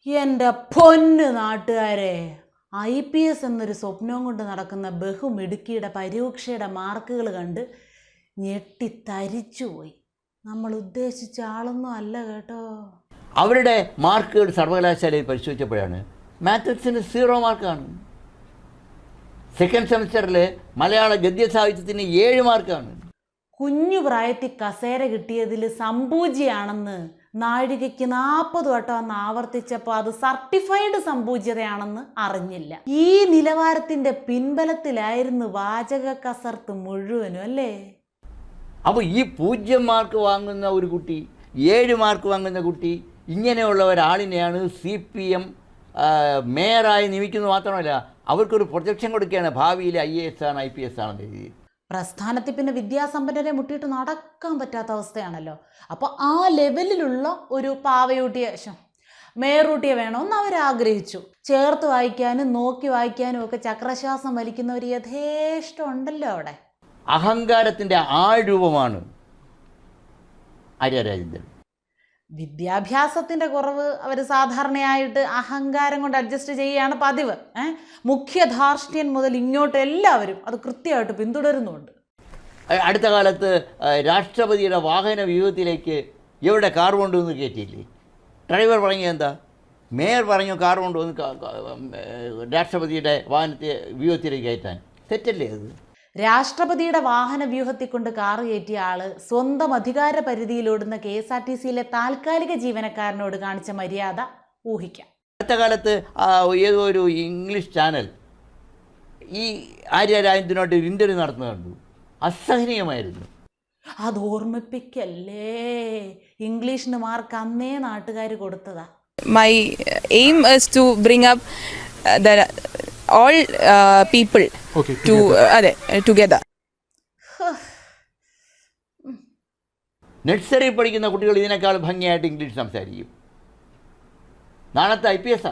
എൻ്റെ പൊന്ന് നാട്ടുകാരെ, IPS എന്നൊരു സ്വപ്നവും കൊണ്ട് നടക്കുന്ന ബഹുമിടുക്കിയുടെ പരീക്ഷയുടെ മാർക്കുകൾ കണ്ട് ഞെട്ടിത്തരിച്ചുപോയി. നമ്മൾ ഉദ്ദേശിച്ച ആളൊന്നും അല്ല കേട്ടോ. അവരുടെ മാർക്കുകൾ സർവകലാശാലയിൽ പരിശോധിച്ചപ്പോഴാണ് മാത്തമാറ്റിക്സിന് 0 മാർക്കാണ്. സെക്കൻഡ് സെമിസ്റ്ററിൽ മലയാള ഗദ്യസാഹിത്യത്തിന് 7 മാർക്കാണ്. കുഞ്ഞു പ്രായത്തിൽ കസേര കിട്ടിയതിൽ സംപൂജ്യയാണെന്ന് നാഴികയ്ക്ക് 40 വട്ടം അന്ന് ആവർത്തിച്ചപ്പോൾ അത് സർട്ടിഫൈഡ് സംപൂജ്യതയാണെന്ന് അറിഞ്ഞില്ല. ഈ നിലവാരത്തിൻ്റെ പിൻബലത്തിലായിരുന്നു വാചക കസർത്ത് മുഴുവനും അല്ലേ. അപ്പോൾ ഈ 0 മാർക്ക് വാങ്ങുന്ന ഒരു കുട്ടി, 7 മാർക്ക് വാങ്ങുന്ന കുട്ടി, ഇങ്ങനെയുള്ള ഒരാളിനെയാണ് CPM മേയറായി നിയമിക്കുന്നത്. മാത്രമല്ല അവർക്കൊരു പ്രൊജക്ഷൻ കൊടുക്കുകയാണ്, ഭാവിയിൽ IAS ആണ് IPS ആണെന്ന് എഴുതി. പ്രസ്ഥാനത്തിൽ പിന്നെ വിദ്യാസമ്പന്നരെ മുട്ടിയിട്ട് നടക്കാൻ പറ്റാത്ത അവസ്ഥയാണല്ലോ. അപ്പോൾ ആ ലെവലിലുള്ള ഒരു പാവയൂട്ടിയെ മേറൂട്ടിയെ വേണമെന്ന് അവരാഗ്രഹിച്ചു. ചേർത്ത് വായിക്കാനും നോക്കി വായിക്കാനും ഒക്കെ ചക്രശ്വാസം വലിക്കുന്ന ഒരു യഥേഷ്ടം ഉണ്ടല്ലോ അവിടെ. അഹങ്കാരത്തിൻ്റെ ആൾരൂപമാണ് ആര്യ രാജേന്ദ്രൻ. വിദ്യാഭ്യാസത്തിൻ്റെ കുറവ് അവർ സാധാരണയായിട്ട് അഹങ്കാരം കൊണ്ട് അഡ്ജസ്റ്റ് ചെയ്യുകയാണ് പതിവ്. മുഖ്യധാർഷ്ട്യൻ മുതൽ ഇങ്ങോട്ട് എല്ലാവരും അത് കൃത്യമായിട്ട് പിന്തുടരുന്നുണ്ട്. അടുത്ത കാലത്ത് രാഷ്ട്രപതിയുടെ വാഹന വ്യൂഹത്തിലേക്ക് എവിടെ കാർ കൊണ്ടുവന്ന് കയറ്റിയില്ലേ? ഡ്രൈവർ പറഞ്ഞത് എന്താ? മേയർ പറഞ്ഞു കാർ കൊണ്ടുവന്ന് രാഷ്ട്രപതിയുടെ വാഹനത്തെ വ്യൂഹത്തിലേക്ക് കയറ്റാൻ. തെറ്റല്ലേ അത്? രാഷ്ട്രപതിയുടെ വാഹന വ്യൂഹത്തിൽ കൊണ്ട് കാറ് കയറ്റിയ ആള് സ്വന്തം അധികാര പരിധിയിലോടുന്ന KSRTCയിലെ താൽക്കാലിക ജീവനക്കാരനോട് കാണിച്ച മര്യാദ ഊഹിക്കാം. അടുത്ത കാലത്ത് ഏതോ ഒരു ഇംഗ്ലീഷ് ചാനൽ ഈ ആര്യ രാജേന്ദ്രനോട്ട് ഒരു ഇൻ്റർവ്യൂ നടത്തുന്നത് കണ്ടു. അസഹനീയമായിരുന്നു. അത് ഓർമ്മിപ്പിക്കല്ലേ, ഇംഗ്ലീഷിന് മാർക്ക് അന്നേ നാട്ടുകാർ കൊടുത്തതാ. My aim is to bring up the all people together. Nursery പഠിക്കുന്ന കുട്ടികൾ ഇതിനേക്കാൾ ഭംഗിയായിട്ട് ഇംഗ്ലീഷ് സംസാരിക്കും. നാളത്തെ IPS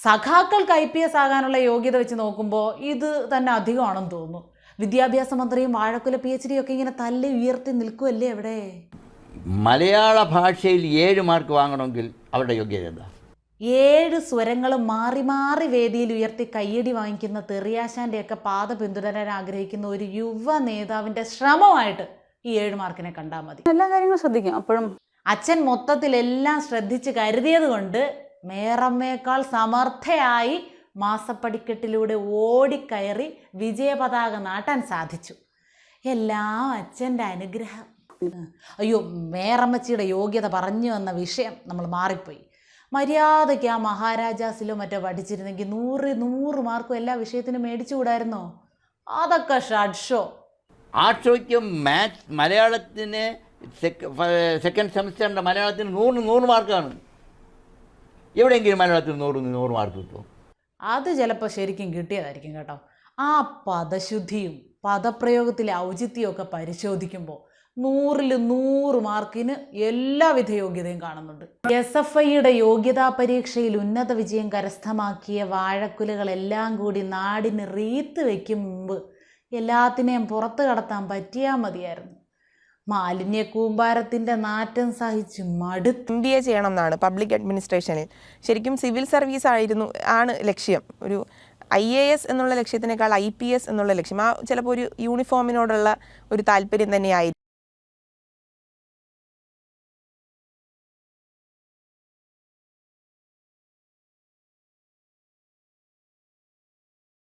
സഖാക്കൾക്ക് IPS ആകാനുള്ള യോഗ്യത വെച്ച് നോക്കുമ്പോൾ ഇത് തന്നെ അധികമാണെന്ന് തോന്നുന്നു. വിദ്യാഭ്യാസ മന്ത്രിയും വാഴക്കുല PhD ഒക്കെ ഇങ്ങനെ തല്ലി ഉയർത്തി നിൽക്കുമല്ലേ അവിടെ. മലയാള ഭാഷയിൽ 7 മാർക്ക് വാങ്ങണമെങ്കിൽ അവരുടെ യോഗ്യത എന്താ? 7 സ്വരങ്ങളും മാറി മാറി വേദിയിൽ ഉയർത്തി കയ്യടി വാങ്ങിക്കുന്ന തെറിയാശാൻ്റെയൊക്കെ പാത പിന്തുടരാൻ ആഗ്രഹിക്കുന്ന ഒരു യുവ നേതാവിൻ്റെ ശ്രമമായിട്ട് ഈ 7 മാർക്കിനെ കണ്ടാൽ മതി. എല്ലാ കാര്യങ്ങളും ശ്രദ്ധിക്കും. അപ്പോഴും അച്ഛൻ മൊത്തത്തിലെല്ലാം ശ്രദ്ധിച്ച് കരുതിയത് കൊണ്ട് മേറമ്മയേക്കാൾ സമർത്ഥയായി മാസപ്പടിക്കെട്ടിലൂടെ ഓടിക്കയറി വിജയപതാക നാട്ടാൻ സാധിച്ചു. എല്ലാം അച്ഛൻ്റെ അനുഗ്രഹം. അയ്യോ, മേറമ്മച്ചിയുടെ യോഗ്യത പറഞ്ഞു വന്ന വിഷയം നമ്മൾ മാറിപ്പോയി. മര്യാദയ്ക്ക് ആ മഹാരാജാസിലോ മറ്റോ പഠിച്ചിരുന്നെങ്കിൽ 100 മാർക്കും എല്ലാ വിഷയത്തിനും മേടിച്ചുകൂടായിരുന്നോ? അതൊക്കെ ഷഡ് ഷോ. ആ ഷോയ്ക്ക് മലയാളത്തിന് സെക്കൻഡ് സെമിസ്റ്ററിൻ്റെ മലയാളത്തിന് 100 മാർക്കാണ്. എവിടെയെങ്കിലും മലയാളത്തിന് 100 മാർക്ക് കിട്ടുമോ? അത് ചിലപ്പോൾ ശരിക്കും കിട്ടിയതായിരിക്കും കേട്ടോ. ആ പദശുദ്ധിയും പദപ്രയോഗത്തിലെ ഔചിത്യവും ഒക്കെ പരിശോധിക്കുമ്പോൾ 100ൽ 100 മാർക്കിന് എല്ലാവിധ യോഗ്യതയും കാണുന്നുണ്ട്. SFIയുടെ യോഗ്യതാ പരീക്ഷയിൽ ഉന്നത വിജയം കരസ്ഥമാക്കിയ വാഴക്കുലകളെല്ലാം കൂടി നാടിന് റീത്ത് വയ്ക്കും മുമ്പ് എല്ലാത്തിനെയും പുറത്ത് കടത്താൻ പറ്റിയാൽ മതിയായിരുന്നു. മാലിന്യ കൂമ്പാരത്തിൻ്റെ നാറ്റം സഹിച്ച് മടുത്ത് MBA ചെയ്യണം എന്നാണ് പബ്ലിക് അഡ്മിനിസ്ട്രേഷനിൽ. ശരിക്കും സിവിൽ സർവീസ് ആണ് ലക്ഷ്യം. ഒരു IAS എന്നുള്ള ലക്ഷ്യത്തിനേക്കാൾ IPS എന്നുള്ള ലക്ഷ്യം, ചിലപ്പോൾ ഒരു യൂണിഫോമിനോടുള്ള ഒരു താല്പര്യം തന്നെയായിരിക്കും.